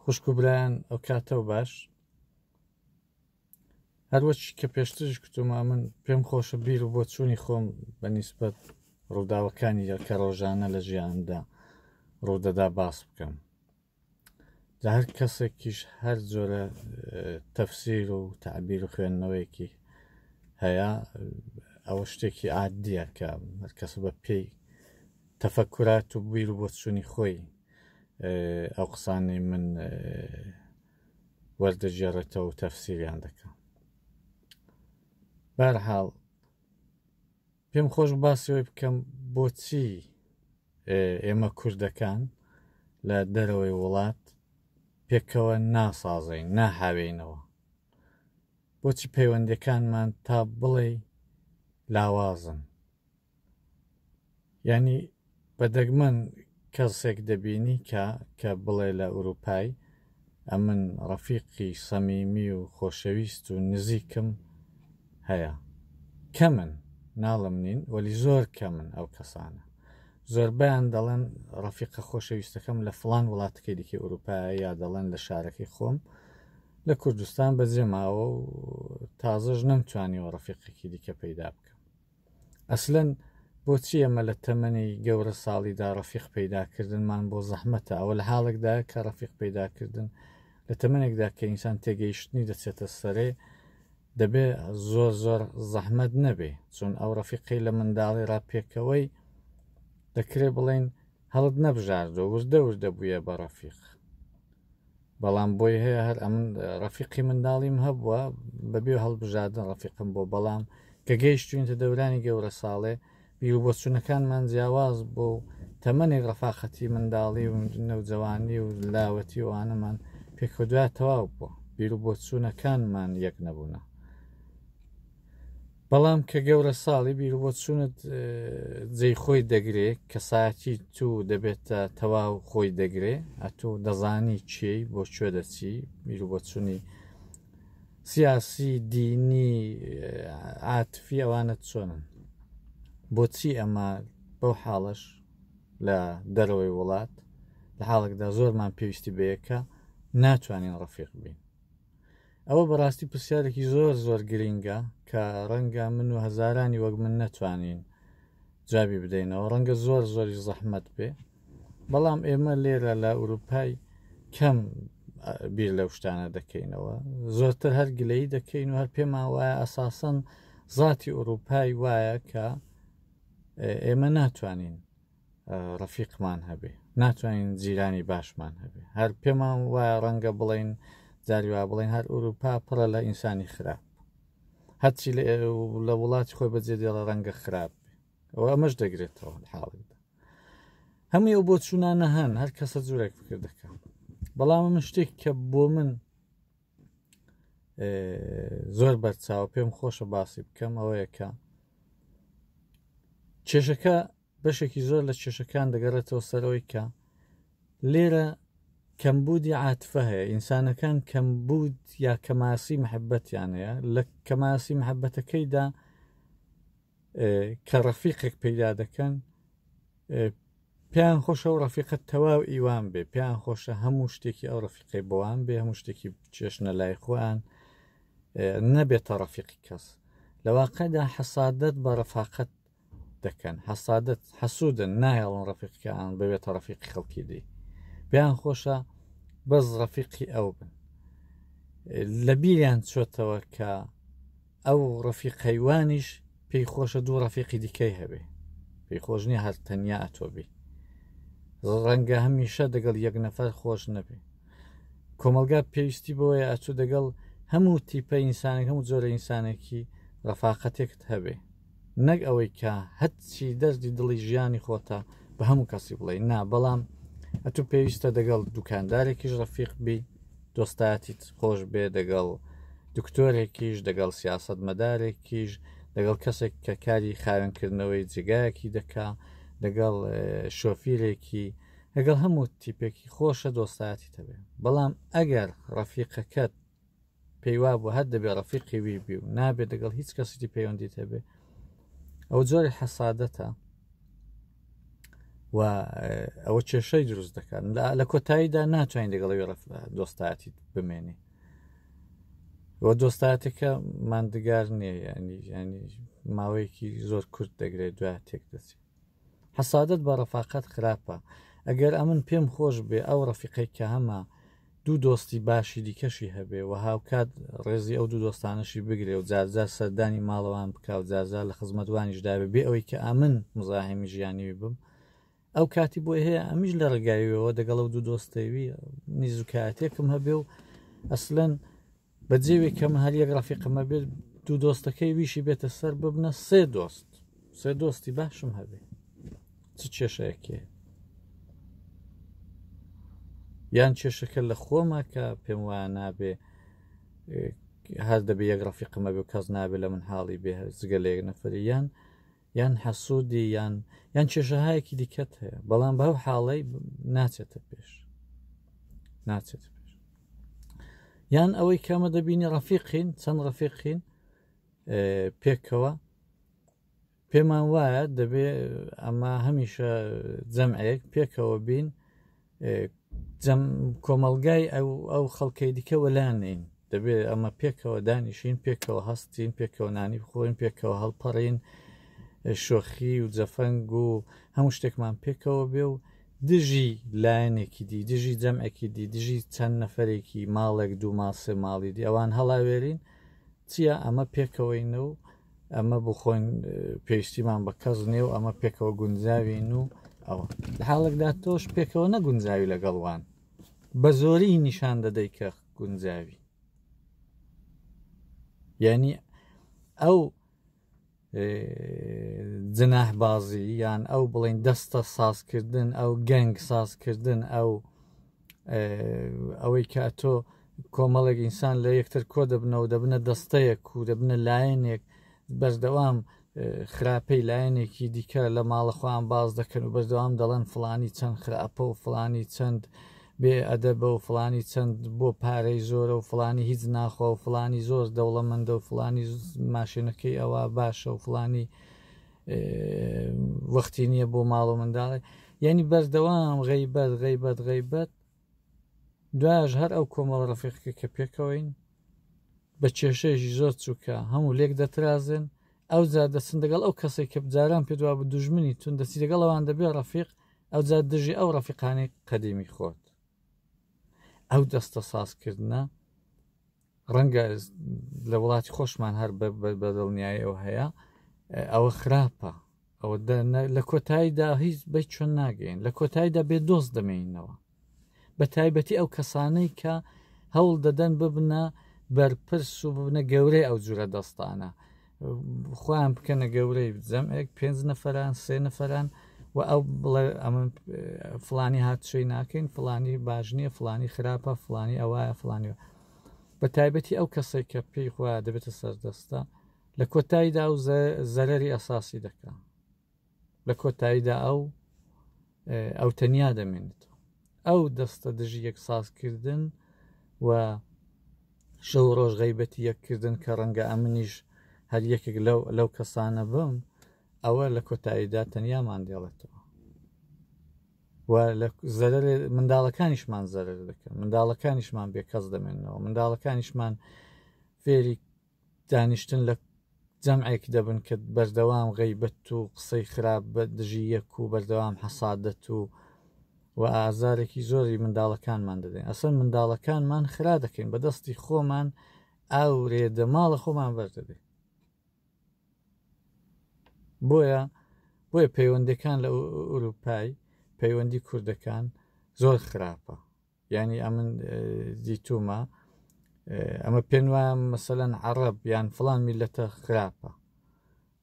خوشک و برایان ئەو کاتەوە باش هەروەچی کە پێشترش کتومە من پێم خۆشە بیر و بۆ چوونی خۆم بە نیسبەت ڕووداوەکانی کە ڕۆژانە لە ژیانمدا ڕوودەدا باس بکەم جا هەر کەسێکیش هەر جۆرە تەفسیر و تعبیر و خوێندنەوەیەکی هەیە ئەوە شتێکی عادیە کە هەر کەس بە پێی تەفەکورات و بیر و بۆ چوونی خۆی ئەو قسانەی من وەردەگێڕێتەوە و تەفسیریان دەکەم بەرحاڵ پێم خۆش باسیەوەی بکەم بۆچی ئێمە کوردەکان لە دەرەوەی وڵات پێکەوە ناسازین ناهاوێنەوە بۆچی پەیوەندەکانمان تا بڵێ لاوازن یعنی بەدەگمەن کەسێک دەبینی کە بڵێ لە ئوروپای ئەمن ڕەفیقی سەمیمی و خۆشەویست و نزیکم هەیە کەمن ناڵم نین وەلی زۆر کەمن ئەو کەسانە زۆربیان دەڵێن ڕەفیقە خۆشەویستەکەم لە فڵان وڵاتەکەی دیکە ئوروپای یا دەڵێن لە شارەکەی خۆم لە کوردستان بەجێ ماوە و تازەش نەمتوانیەوە ڕەفیقێکی دیکە پەیدا بکەم ئەسلەن بۆچی ئەمە لە تەمەنی گەورە ساڵیدا ڕەفیق پەیداکردنمان بۆ زەحمەتە ئەوە لە حاڵێکدا کە ڕەفیق پەیداکردن لە تەمەنێکدا کە ئینسان تێگەیشتنی دەچێتە سەرێ دەبێ زۆر زەحمەت نەبێ چون ئەو ڕەفیقی لە منداڵی ڕاپێکەوەی دەکرێ بڵێن هەڵت نەبژاردۆ وردە بوویە بە ڕەفیق بەڵام بۆی هەیە هەر ئەمن ڕەفیقی منداڵیم هەبووە بەبێ هەڵبژاردن ڕەفیقم بۆ بەڵام کە گەیشتوینتە دەورانی گەورە ساڵێ بیر و بۆچوونەکانمان جیاواز بۆ تەمەنێک ڕەفاقەتی منداڵی و نەوجەوانی و لاوەتی وانەمان پێکەوە تەواو بووە بیر و بۆچوونەکانمان یەک نەبوونە بەڵام کە گەورە ساڵی بیر و بۆچوونت جێی خۆی دەگرێ کە ساعتی تو دەبێتە تەواو خۆی دەگرێ ئەتۆ دەزانی چی بۆ کوێ دەچی بیر و بۆچوونی سیاسی دینی عاتفی ئەوانە چۆنن بۆچی ئەمە بەو حاڵش لە دەرەوەی وڵات لە حاڵێکدا زۆرمان پێویستی بەیەکە ناتوانین ڕەفیق بین ئەوە بەڕاستی پرسیارێکی زۆر گرینگە کە ڕەنگە من و هەزارانی وەک من نەتوانین جوابی بدەینەوە ڕەنگە زۆری زەحمەت بێ بەڵام ئێمە لێرە لە ئوروپای کەم بیر لەو شتانە دەکەینەوە زۆرتر هەر گلەیی دەکەین و هەر پێمان وایە ئەساسەن زاتی ئوروپای وایە کە ئێمە ناتوانین ڕەفیقمان هەبێ ناتوانین جیرانی باشمان هەبێ هەر پێمان وایە ڕەنگە بڵێن جاریوا بڵێن هەر ئوروپا پڕە لە ئینسانی خراپ هەرچی لە وڵاتی خۆی بەجێ دێڵە ڕەنگە خراپ ئەوە ئەمەش دەگرێتەوە حاڵێکدا هەمووی ئەو بۆ چوونانە هەن هەر کەسە جوورێک فکر دەکەم بەڵام من شتێک کە بۆ من زۆر بەرچاوە پێم خۆشە باسی بکەم ئەوەیە کە کێشەکە بەشێکی زۆر لە کێشەکان دەگەڕێتەوە سەرەوەی کە لێرە کەمبوودی عاتفە هەیە ئینسانەکان کەمبود یا کەماسی محەبەتیان هەیە لە کەماسی محەبەتەکەیدا کە ڕەفیقێک پەیدا دەکەن پێیان خۆشە و ڕەفیقەت تەواو ئیوان بێ پێیان خۆشە هەموو شتێکی ئەو ڕەفیقی بۆوان بێ هەموو شتێکی چێشنە لای خۆیان نەبێتە ڕەفیقی کەس لە واقعدا حەسادەت بە ڕەفاقەت دەکەن حەسوودن نایڵن ڕەفیقیان ببێتە ڕەفیقی خەڵکی دی پێیان خۆشە بەس ڕەفیقی ئەو بن لە بیریان چۆتەوە کە ئەو ڕەفیقەیوانیش پێی خۆشە دوو ڕەفیقی دیکەی هەبێ پێی خۆش نییە هەر تەنیا ئەتۆبی ڕەنگە هەمیشە دەگەڵ یەک نەفەر خۆش نەبێ کۆمەلگا پێویستی بۆیە ئەچوو دەگەڵ هەموو تیپە ئینسانێک هەموو جۆرە ئینسانێکی ڕەفاقەتێکت هەبێ نەک ئەوەی کە هەچی دەردی دڵی ژیانی خۆتە بە هەموو کەسی بڵێ نا بەڵام ئەتوو پێویستە دەگەڵ دوکاندارێکیش ڕەفیق بی دۆستایەتیت خۆش بێ دەگەڵ دکتۆرێکیش دەگەڵ سیاسەت مەدارێکیش دەگەڵ کەسێک کە کاری خاوێنکردنەوەی جێگایەکی دەکا لەگەڵ شۆفیرێکی لەگەڵ هەموو تیپێکی خۆشە دۆستایەتی هەبێ بەڵام ئەگەر ڕەفیقەکەت پێیوا بوو هەر دەبێ ڕەفیقی وی بی و نابێت دەگەڵ هیچ کەسێکی پەیوەندیت هەبێ ئەو جۆری حەسادەتە و ئەوە کێشەی دروست دەکات لە کۆتاییدا ناتوانین لەگەڵەوەی دۆستایەتی بمێنی وە دۆستایەتەکە ماندگار نییە ینی ماوەیەکی زۆر کورت دەگرێت دوای تێک دەچێت حەسادەت بە ڕەفاقەت خراپە ئەگەر ئەمن پێم خۆش بێ ئەو ڕەفیقەی کە هەمە دوو دۆستی باشی دیکەشی هەبێ و هاوکات ڕێزی ئەو دوو دۆستانەشی بگرێ و جارجار سەردانی ماڵەوان بکە و جارجار لە خزمەتوانیشدابێ بێ ئەوەی کە ئامن مزاحمی ژیانیوی بم ئەو کاتی بۆ هەیە ئەمیش لە ڕێگایەوە دەگەڵ ئەو دوو دۆستەوی نیزوکایەتێکم هەبێ و ئەسلەن بەجێوێک کەم هەر یەک ڕەفیقمە بێت دوو دۆستەکەی ویشی بێتە سەر ببنە سێ دۆستی باشم هەبێ چ کێشەیەکێ یان کێشەکە لە خۆمە کە پێم وایە نابێ هەر دەبێ یەک ڕەفیقمە بێ و کەس نابێت لە من حاڵی بێ جگە لە یەک نەفەری یان حەسوودی یان کێشەهایەکی دیکەت هەیە بەڵام بەو حاڵەی ناچێتە پێش یان ئەوەی کەمە دەبینی ڕەفیقین چەند ڕەفیقین پێکەوە پێمان وایە دەبێ ئەمە هەمیشە جەمعێک پێکەوە بین کۆمەلگای ئەو خەڵکەی دیکە وەلانین دەبێت ئەمە پێکەوە دانیشین پێکەوە هەستین پێکەوە نانی بخۆین پێکەوە هەڵپەڕین شۆخی و جەفەنگ و هەموو شتێکمان پێکەوە بێ و دژی لایەنێکی دی دژی جەمعێکی دی دژی چەند نەفەرێکی ماڵێک دوو ماسێ ماڵی دی ئەوان هەڵاوێرین چییە ئەمە پێکەوەینە و ئەمە بخۆین پێویستیمان بە کەس نێ و ئەمە پێکەوە گونجاوین و ئەوە لە حاڵێکدا تۆش پێکەوە نەگونجاوی لەگەڵوان بە زۆری نیشان دەدەی کە گونجاوی یعنی ئەو جناح بازی یان ئەو بڵین دەستە سازکردن ئەو گەنگ سازکردن ئەوەی کە تۆ کۆمەڵێک ئینسان لە یەکتر کۆ دەبنەوە دەبنە دەستەیەک و دەبنە لایەنێک بەردەوام خراپەی لایەنێکی دیکە لە ماڵەخواان باز دەکەن و بەردەوام دەڵێن فلانی چەند خراپە و فلانی چەند بێ ئەدەبە و فلانی چەند بۆ پارەی زۆرە و فلانی هیچ ناخوا و فلانی زۆر دەوڵەمەندە و فلانی ماشێنەکەی ئەوە باشە و فلانی وەختی نییە بۆ ماڵ و منداڵی یعنی بەردەوام غەیبەت دوایش هەر ئەو کۆمەڵ ڕەفیقەکە کە پێکەوەین بە کێشەیەکی زۆر چووکە هەموو لێک دەترازن ئەو جا دەچن دەگەڵ ئەو کەسێک کە بجاران پێدوا بە دوژمنی تون دەچی دەگەڵ ئەوان دەبێ ڕەفیق ئەو جا دژی ئەو ڕەفیقانەی قەدیمی خۆت ئەو دەستە سازکردنە ڕەنگە لە وڵاتی خۆشمان هەر بەدڵنیاییەوە هەیە ئەوە خراپە ئەوە لە کۆتاییدا هیچ بەی چۆن ناگەین لە کۆتاییدا بێ دۆست دەمێنینەوە بە تایبەتی ئەو کەسانەی کە هەوڵ دەدەن ببنە بەرپرس و ببنە گەورەی ئەو جورە دەستانە خۆیان بکەنە گەورەی جەمعێک 5 نەفەران 3 نەفەران و ئەو بڵێ ئەمە فلانی هاتشەی ناکەین فلانی باش نییە فلانی خراپە فلانی ئەوایە فلانیوە بە تایبەتی ئەو کەسێک کە پێی خۆیان دەبێتە سەردەستە لە کۆتاییدا و زەرەری ئەساسی دەکات لە کۆتاییدا ئەو تەنیا دەمێنێتەوە ئەو دەستە دژی یەک سازکردن و شەو ڕۆژ غەیبەتی یەککردن کە ڕەنگە ئەمنیش هەر یەکێک لەو کەسانە بم ئەوە لە کۆتاییدا تەنیامان دێڵێتەوە و لە زەرەر منداڵەکانیشمان زەرەر دەکەن منداڵەکانیشمان بێکەس دەمێنەوە منداڵەکانیشمان فێری دانیشتن لە جەمعێک دەبن کە بەردەوام غەیبەت و قسەی خراپ بە دژی یەک و بەردەوام حەسادەت و ئازارێکی زۆری منداڵەکانمان دەدەین ئەسەن منداڵەکانمان خرا دەکەین بە دەستی خۆمان ئەو ڕێدە ماڵە خۆمان بەردەدەین بۆیە پەیوەندەکان لە ئوروپای پەیوەندی کوردەکان زۆر خراپە یعنی ئەمن دیتومە ئەمە پێم وایە مەسەلەن عەرەب یان فڵان میلەتە خراپە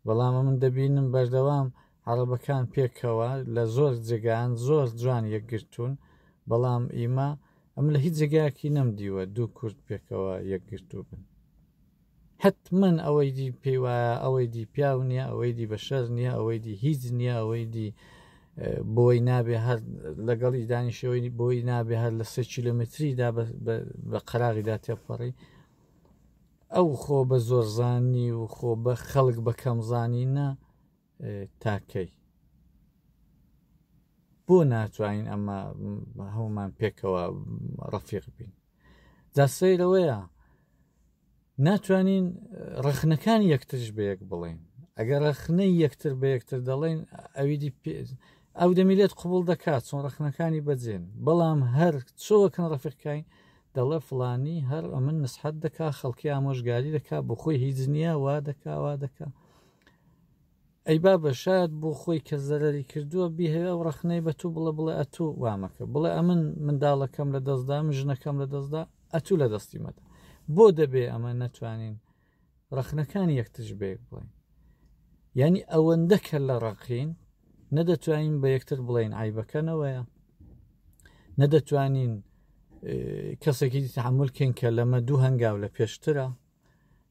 بەڵام من دەبینم بەردەوام عەرەبەکان پێکەوە لە زۆر جێگایان زۆر جوان یەکگرتوون بەڵام ئیمە ئەم لە هیچ جێگایەکی نەمدیوە دوو کورد پێکەوە یەکگرتوو بن حتمەن ئەوەی دی پێی وایە ئەوەی دی پیاو نییە ئەوەی دی بەشەر نییە ئەوەی دی هیچ نییە ئەوەی دی بۆی نابێ هەر لەگەڵی دانیشەوەی بۆی نابێ هەر لە 3 کیلۆمتریدا بە قەراغیدا تێپەڕی ئەو خۆ بە زۆرزانی و خۆ بە خەڵک بە کەمزانینە تاکەی بۆ ناتوانین ئەمە هەمومان پێکەوە ڕەفیق بین. جا سەیرەوەیە ناتوانین ڕخنەکانی یەکترش بە یەک بڵێن. ئەگەر ڕخنەی یەکتر بە یەکتر دەڵێن ئەویدی ئەو دەمیلێت قوبڵ دەکات چۆن ڕخنەکانی بەجێن، بەڵام هەر چۆوەکەن ڕەفیقکین دەڵێ فڵانی هەر ئەمن نسحەت دەکا، خەڵکی ئامۆژگاری دەکا، بۆ خۆی هیچ نییە وا دەکا. ئەی بابە شاید بۆ خۆی کە زەرەری کردووە بیهەوە ئەو ڕخنەی بە تو بڵێ ئەتوو وامەکە، بڵێ ئەمن منداڵەکەم لە دەستدا، من ژنەکەم لە دەستدا، ئەتوو لە دەستی مەدە. بۆ دەبێ ئەمە نەتوانین ڕخنەکانی یەکترش بێ بڵین. یعنی ئەوەندە کە لە ڕقین نەدەتوانین بە یەکتر بڵین عیبەکەنەوەیە، نەدەتوانین کەسێکی تەحملکەین کە لەمە دوو هەنگاو لە پێشترە،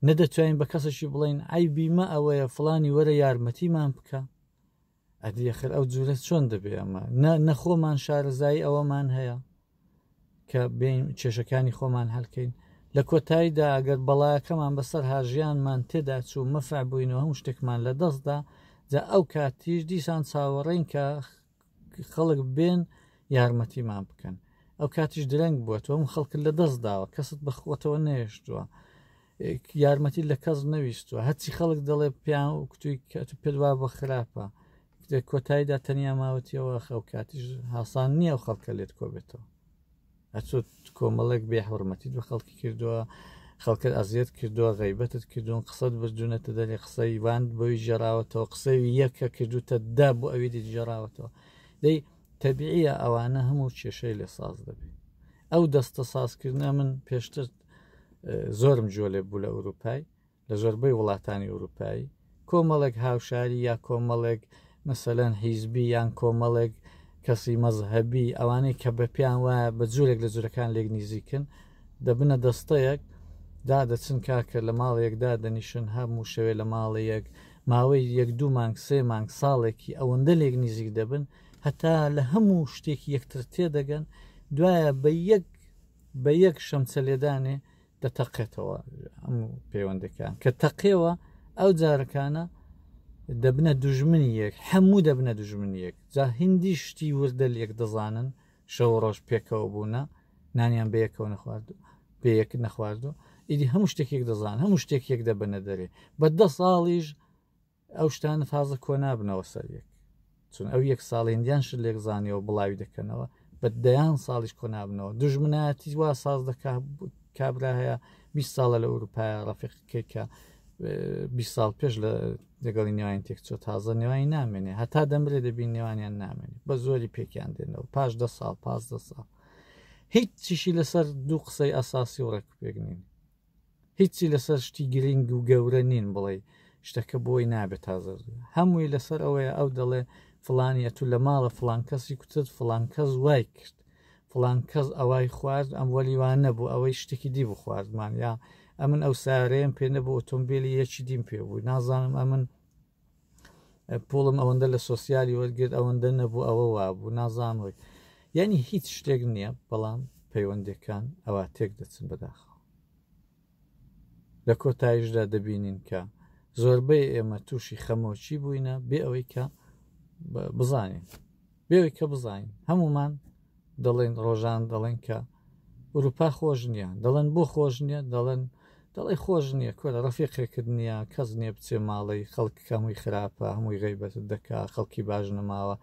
نەدەتوانین بە کەسێکی بڵین عیبی مە ئەوەیە فڵانی وەرە یارمەتیمان بکە. ئەدیەخر ئەو جوورە چۆن دەبێ ئەمە نەخۆمان شارەزایی ئەوەمان هەیە کە بین کێشەکانی خۆمان هەلکەین. لە کۆتاییدا ئەگەر بەڵایەکەمان بەسەر هاژیانمان تێدا چوو مەفع بووینەوە هەموو شتێکمان لە دەستدا، جا ئەو کاتیش دیسان چاوەڕێین کە خەڵک بێن یارمەتیمان بکەن. ئەو کاتیش درەنگ بووەتەوە هەموو خەڵکت لە دەستداوە، کەست بەخۆتەوە نێشتووە، یارمەتی لە کەس نەویستووە، هەرچی خەڵک دەڵێ پیان و کتوی پێدوا بە خراپە، کۆتاییدا تەنیا ماوەتیەوە ئەو کاتیش هاسان نییە و خەڵکە لێت کۆبێتەوە. ئەچۆ کۆمەڵێک بێ حورمەتی بە خەڵکی کردووە، خەڵکت ئەزیەت کردووە، غەیبەتت کردوون، قسەت بردوونەتە دەرێ، قسەی وان بۆی ژێراوەتەوە، قسەی یەکە کردوتە دا بۆ ئەوی ژێراوەتەوە. دەی تەبیعیە ئەوانە هەموو کێشەی لێ ساز دەبێت. ئەو دەستە سازکردنە من پێشتر زۆرم جۆ لێ بوو لە ئەوروپای، لە زۆربەی وڵاتانی ئەوروپایی کۆمەڵێک هاوشاری یا کۆمەڵێک مەسەلەن حیزبی یان کۆمەڵێک کەسی مەزهەبی ئەوانەی کە بە پیان وایە بە جوورێک لە جوورەکان لێک نزیکن دەبنە دەستەیەک دادەچن کاکە لە ماڵەیەکدا دەنیشن هەموو شەوێ لە ماڵەیەک ماوەی 1-2 مانگ 3 مانگ ساڵێکی ئەوەندە لێک نزیک دەبن هەتا لە هەموو شتێکی یەکتر تێدەگەن، دوایە بە یەک شەمچە لێدانێ دەتەقێتەوە هەموو پەیوەندەکان کە تەقێەوە ئەو جارەکانە دەبنە دوژمنی یەک، هەموو دەبنە دوژمنی یەک. جا هندی شتی وردە لێک دەزانن شەو ڕۆژ پێکەوە بوونە نانیان بەیەکەوە نەخواردو بە یەک نەخواردو، ئیدی هەموو شتێکێک دەزان، هەموو شتێک یەک دەبنە دەرێ. بە 10 ساڵیش ئەو شتانە تازە کۆ نابنەوە سەر یەک، چون ئەو 1 ساڵ هندیان شت لێک زانیەوە بڵاوی دەکەنەوە، بە 10 ساڵیش کۆ نابنەوە. دوژمنایەتی وا ساز دەکا. کابرا هەیە 20 ساڵە لە ئەوروپایە ڕەفیقەکەی کە 20 ساڵ پێش لە لەگەڵی نێوان تێک چۆ تازە نێوانی نامێنێ، هەتا دەمرێ دەبین نێوانیان نامێنێ، بە زۆری پێکیان دێنەوە پاش 10 ساڵ 15 ساڵ. هیچ چیشی لەسەر دوو قسەی ئەساسی و ڕێکپێک نین، هیچی لەسەر شتی گرنگ و گەورە نین بڵێ شتەکە بۆی نابێت تازە، هەمووی لەسەر ئەوەیە ئەو دەڵێ فڵانی ئەتو لە ماڵە فڵان کەسی کوتت فڵان کەس وای کرد، فڵان کەس ئەوای خوارد ئەم وەلیوان نەبوو ئەوەی شتێکی دی بوو خواردمان، یا ئەمن ئەو سارەیەم پێ نەبوو ئۆتۆمبیلی یەکی دیم پێ بوو، نازانم ئەمن پۆڵم ئەوەندە لە سۆسیالی وەرگرت ئەوەندە نەبوو ئەوە وابوو نازانەوەی. یعنی هیچ شتێک نییە، بەڵام پەیوەندەکان ئەوە تێک دەچن بەداخەوە. لە کۆتاییشدا دەبینین کە زۆربەی ئێمە تووشی خەمۆچی بووینە بێ ئەوەی کە بزانین، بێەوەی کە بزانین. هەمومان دەڵێن ڕۆژان دەڵێن کە ئوروپا خۆش نییە، دەڵێن بۆ خۆش نییە، دەڵێ خۆش نییە، کۆرە ڕەفیقێکرد نییە، کەس نییە بچێ ماڵی خەڵکی هەمووی خراپە، هەمووی غەیبەتت دەکا، خەڵکی باش نەماوە.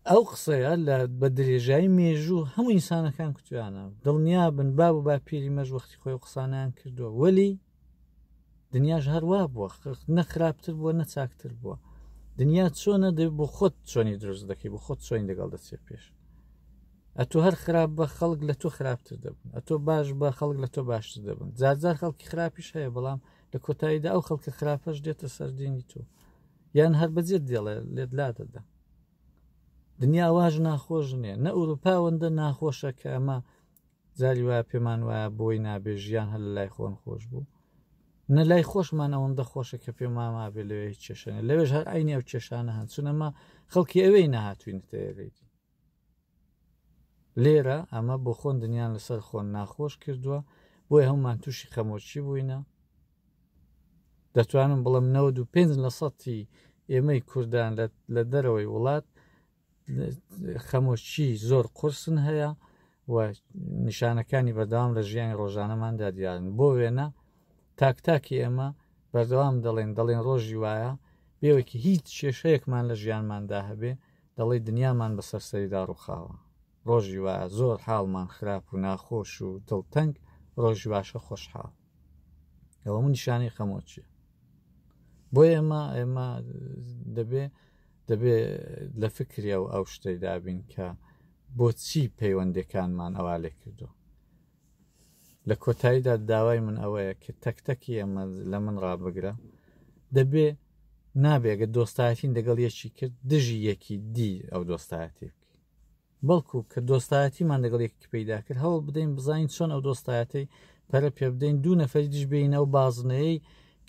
ئەو قسەیە لە بە درێژایی مێژوو هەموو ئینسانەکان کوتویانە دڵنیا بن باب و باپیری مەژ وەختی خۆی قسانیان کردووە، وەلی دنیاش هەروە بووە، نەخراپتر بووە نەچاکتر بووە. دنیا چۆنە بۆ خۆت چۆنی دروست دەکەی، بۆ خۆت چۆنی لەگەڵ دەچێت پێش. ئەتۆ هەر خراپ بە خەڵک لە تۆ خراپتر دەبن، ئەتۆ باش بە خەڵک لە تۆ باشتر دەبن. جارجار خەڵکی خراپیش هەیە، بەڵام لە کۆتاییدا ئەو خەڵکە خراپەش دێتە سەردینی تۆ، یان هەر بەجێت دێڵێ لێت لا دەدا. دنیا واژ ناخۆش نییە، نە ئوروپاوەندە ناخۆشە کە ئەمە جاری وایە پێمان وایە بۆی نابێ ژیان هەر لە لای خۆن خۆش بوو، نە لای خۆشمان ئەوەندە خۆشە کە پێماما بێ لەوێ هیچ کێشانە، لەوێژ هەر عینی ئەو کێشانە هەن، چونەمە خەڵکی ئەوەی نەهاتوینتەیەێتی. لێرە ئەمە بۆ خۆن دنیان لەسەر خۆن ناخۆش کردووە، بۆی هەمومان تووشی خەمۆچی بووینە. دەتوانم بڵم 95% ئێمەی کوردان لە دەرەوەی وڵات خەمۆچی زۆر قورسن هەیە و نیشانەکانی بەردەوام لە ژیانی ڕۆژانەماندا دیارن بۆ وێنە تاکتاکی ئێمە بەردەوام دەڵێن ڕۆژی وایە بێوەکی هیچ کێشەیەکمان لە ژیانماندا هەبێ دەڵێ دنیامان بەسەر سەریدا ڕووخاوە ڕۆژی وایە زۆر حاڵمان خراپ و ناخۆش و دڵتەنگ ڕۆژی باشە خۆشحاڵ ئەوە من نیشانی خەمۆچیە بۆ ئێمە دەبێ لە فکریا و ئەو شتەی دابین کە بۆچی پەیوەندەکانمان ئەوا لێ کردو لە کۆتاییدا داوای من ئەوەیە کە تەکتەکی ئەمە لە من ڕابگرە دەبێ نابێگە دۆستایەتین دەگەڵ یەکی کرد دژی یەکی دی ئەو دۆستایەتی بکە بەڵکو کە دۆستایەتیمان دەگەڵ یەکی پەیدا کرد هەوڵ بدەین بزانین چۆن ئەو دۆستایەتی پەرە پێ بدەین دوو نەفەری دیش بینە و بازنەیەی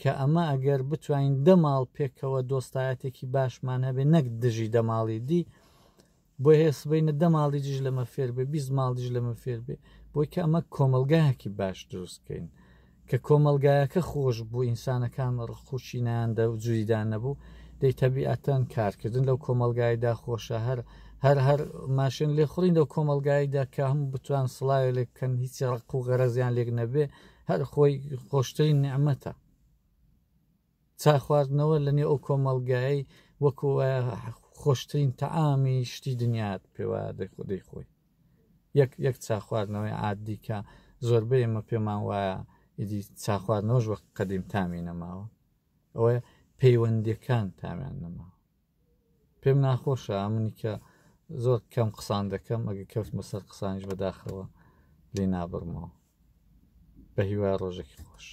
کە ئەمە ئەگەر بتوانین دەماڵ پێکەوە دۆستایەتێکی باشمان هەبێ نەک دژی دەماڵی دی بۆ هێسبینە دەماڵی دیژ لەمە فێر بێ 20 ماڵ دیژ لەمە فێر بێ بۆی کە ئەمە کۆمەلگایەکی باش دروستکەین کە کۆمەلگایەکە خۆش بوو ئینسانەکان ڕخوشینیاندا و جووریدان نەبوو دەی تەبیعەتەن کارکردن لەو کۆمەلگایدا خۆشە هەر ماشین لێخڕین لەو کۆمەلگایدا کە هەموو بتوان سڵاوی لێ بکەن هیچ ڕق و غەرەزیان لێک نەبێ هەر خۆی خۆشترین نعمەتە چا خواردنەوە لە نێو ئەو کۆمەلگایی وەکو خۆشترین تەعامی شتی دنیات پێوە دەیخۆی یەک چا خواردنەوەی عادی کە زۆربەی ئێمە پێمان وایە ئیدی چا خواردنەوەش وەک قەدیم تامی نەماوە ئەوە پەیوەندیەکان تامیان نەماوە پێم ناخۆشە منی کە زۆر کەم قسان دەکەم ئەگە کەوتمە سەر قسانیش بەداخەوە لێ نابڕمەوە بە هیوای ڕۆژێکی خۆش